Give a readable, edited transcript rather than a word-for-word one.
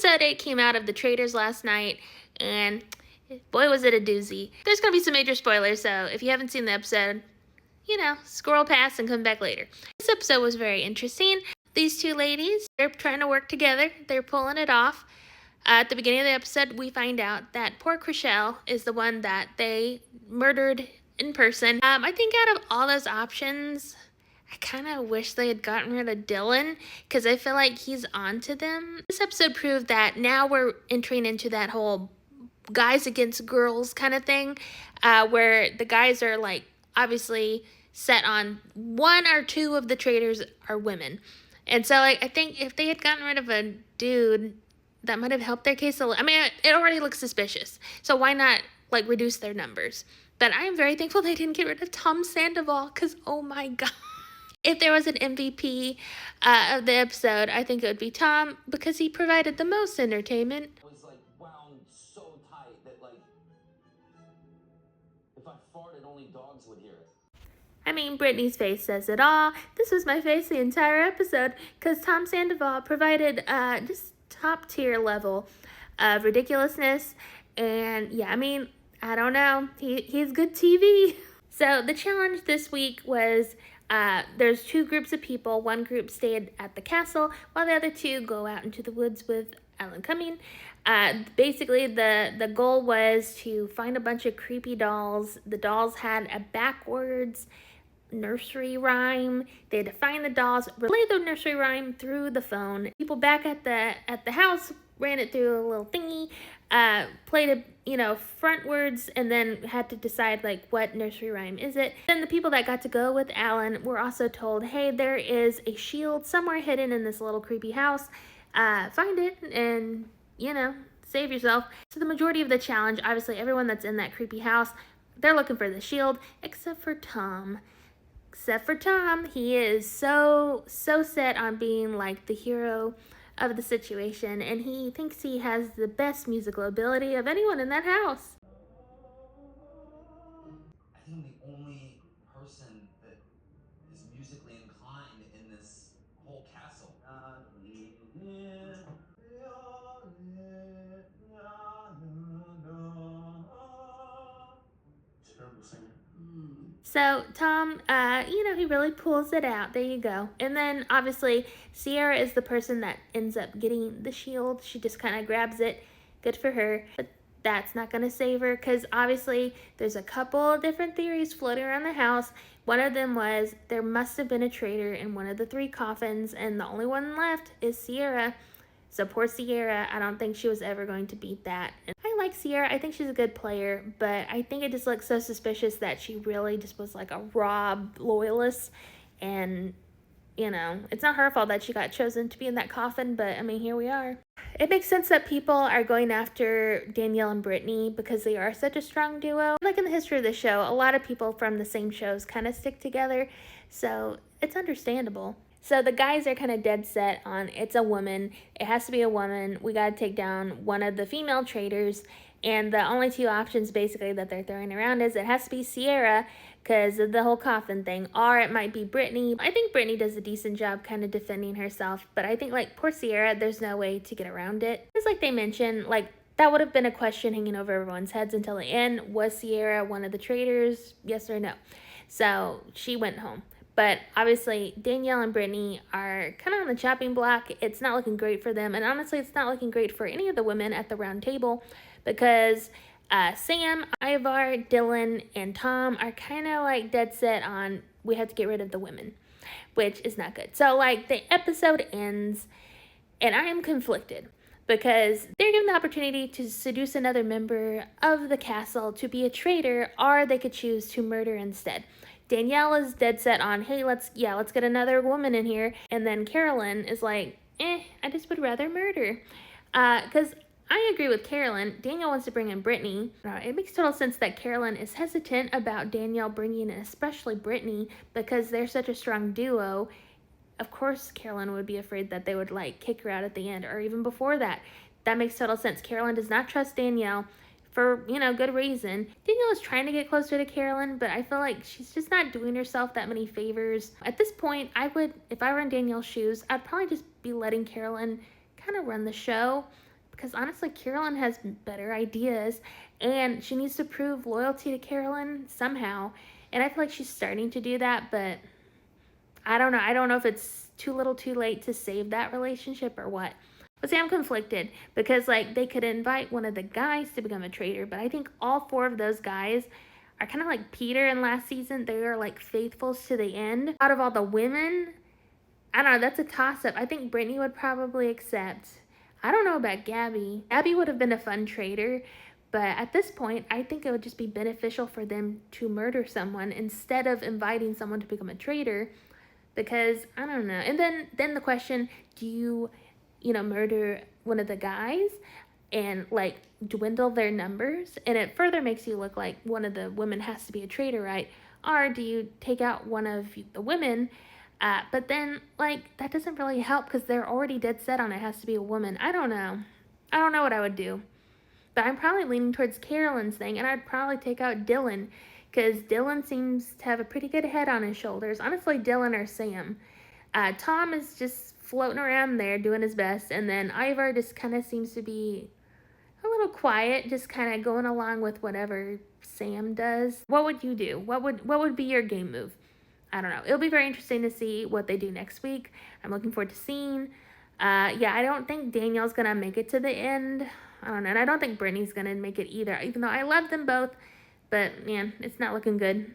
Episode 8 came out of the Traitors last night, and boy was it a doozy. There's going to be some major spoilers, so if you haven't seen the episode, scroll past and come back later. This episode was very interesting. These two ladies, they're trying to work together. They're pulling it off. At the beginning of the episode, we find out that poor Chriselle is the one that they murdered in person. I think out of all those options, I kind of wish they had gotten rid of Dylan, because I feel like he's onto them. This episode proved that now we're entering into that whole guys against girls kind of thing, where the guys are like obviously set on one or two of the traitors are women. And so like I think if they had gotten rid of a dude, that might have helped their case a little. I mean, it already looks suspicious, so why not like reduce their numbers? But I am very thankful they didn't get rid of Tom Sandoval, because oh my god. If there was an MVP of the episode, I think it would be Tom, because he provided the most entertainment. It was like wound so tight that like if I farted, only dogs would hear it. I mean, Brittany's face says it all. This was my face the entire episode, because Tom Sandoval provided just top tier level of ridiculousness. And yeah, I mean, I don't know. He's good TV. So the challenge this week was there's two groups of people. One group stayed at the castle, while the other two go out into the woods with Alan Cumming. Basically, the goal was to find a bunch of creepy dolls. The dolls had a backwards nursery rhyme. They had to find the dolls, relay the nursery rhyme through the phone. People back at the house ran it through a little thingy, played it, frontwards, and then had to decide like what nursery rhyme is it. Then the people that got to go with Alan were also told, hey, there is a shield somewhere hidden in this little creepy house. Find it and save yourself. So the majority of the challenge, obviously everyone that's in that creepy house, they're looking for the shield, except for Tom. He is so set on being like the hero of the situation, and he thinks he has the best musical ability of anyone in that house. I think I'm the only person that is musically inclined in this whole castle. Terrible singer. So Tom, he really pulls it out. There you go. And then obviously Sierra is the person that ends up getting the shield. She just kind of grabs it. Good for her. But that's not going to save her, because obviously there's a couple of different theories floating around the house. One of them was there must have been a traitor in one of the 3 coffins, and the only one left is Sierra. So poor Sierra, I don't think she was ever going to beat that. And I like Sierra. I think she's a good player, but I think it just looks so suspicious that she really just was like a Rob loyalist. And, it's not her fault that she got chosen to be in that coffin, but I mean, here we are. It makes sense that people are going after Danielle and Brittany because they are such a strong duo. Like in the history of the show, a lot of people from the same shows kind of stick together, so it's understandable. So the guys are kind of dead set on it's a woman. It has to be a woman. We got to take down one of the female traitors. And the only 2 options basically that they're throwing around is it has to be Sierra because of the whole coffin thing, or it might be Brittany. I think Brittany does a decent job kind of defending herself, but I think like poor Sierra, there's no way to get around it. Just like they mentioned, like that would have been a question hanging over everyone's heads until the end. Was Sierra one of the traitors? Yes or no? So she went home. But obviously, Danielle and Brittany are kind of on the chopping block. It's not looking great for them. And honestly, it's not looking great for any of the women at the round table, because Sam, Ivar, Dylan, and Tom are kind of like dead set on we have to get rid of the women, which is not good. So like the episode ends and I am conflicted, because they're given the opportunity to seduce another member of the castle to be a traitor, or they could choose to murder instead. Danielle is dead set on, hey, let's get another woman in here. And then Carolyn is like, I just would rather murder. Because I agree with Carolyn. Danielle wants to bring in Brittany. It makes total sense that Carolyn is hesitant about Danielle bringing in especially Brittany, because they're such a strong duo. Of course, Carolyn would be afraid that they would like kick her out at the end, or even before that. That makes total sense. Carolyn does not trust Danielle for, good reason. Danielle is trying to get closer to Carolyn, but I feel like she's just not doing herself that many favors. At this point, if I were in Danielle's shoes, I'd probably just be letting Carolyn kind of run the show. because honestly, Carolyn has better ideas, and she needs to prove loyalty to Carolyn somehow. And I feel like she's starting to do that, but I don't know. I don't know if it's too little, too late to save that relationship or what. But see, I'm conflicted because like they could invite one of the guys to become a traitor, but I think all four of those guys are kind of like Peter in last season. They are like faithfuls to the end. Out of all the women, I don't know. That's a toss up. I think Brittany would probably accept. I don't know about Gabby. Gabby would have been a fun traitor, but at this point, I think it would just be beneficial for them to murder someone instead of inviting someone to become a traitor, because I don't know. And then the question, do you murder one of the guys and like dwindle their numbers, and it further makes you look like one of the women has to be a traitor, right? Or do you take out one of the women, but then like that doesn't really help because they're already dead set on it has to be a woman. I don't know what I would do, but I'm probably leaning towards Carolyn's thing, and I'd probably take out Dylan because Dylan seems to have a pretty good head on his shoulders. Honestly, Dylan or Sam. Tom is just floating around there doing his best, and then Ivar just kind of seems to be a little quiet, just kind of going along with whatever Sam does. What would you do? What would be your game move? I don't know. It'll be very interesting to see what they do next week. I'm looking forward to seeing. Yeah, I don't think Danielle's gonna make it to the end. I don't know, and I don't think Brittany's gonna make it either. Even though I love them both, but man, it's not looking good.